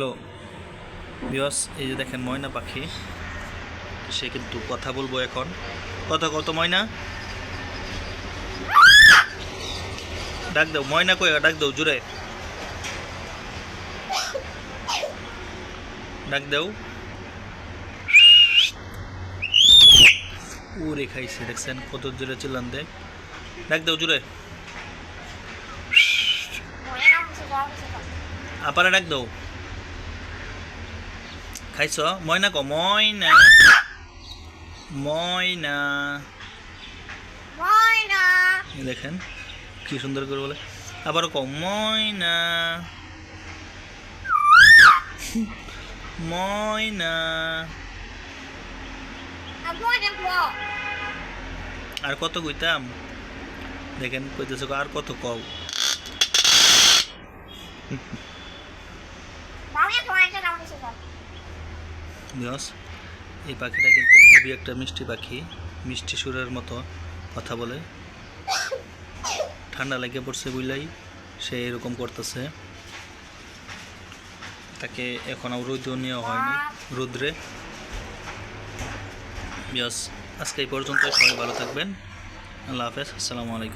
Hello বিয়স, এই যে দেখেন ময়না পাখি, সে কিন্তু কথা বলবো এখন। কত কত ময়না, ডাক দাও। ময়না কই, ডাক দাও জুড়ে, ডাক দাও। উড়ে খাইছে, দেখছেন কত জোরে চিল্লান দেয়। ডাক দাও জুড়ে, আপারে ডাক দাও। খাইছ ময়না, ক ময়না ময়না। দেখেন কি সুন্দর করে বলে। আবারও ক ময়না ময়না। আর কত কইতাম, দেখেন কইতেছ আর কত কও। এই পাখিটা কিন্তু খুবই একটা মিষ্টি পাখি, মিষ্টি সুরের মতো কথা বলে। ঠান্ডা লেগে পড়ছে বুঝলাই সে এরকম করতেছে। তাকে এখন আর রোদ নেওয়া হয়নি রোদ্রে। বিয়স, আজকে এই পর্যন্ত। সবাই ভালো থাকবেন। আল্লাহ হাফেজ, আসসালামু আলাইকুম।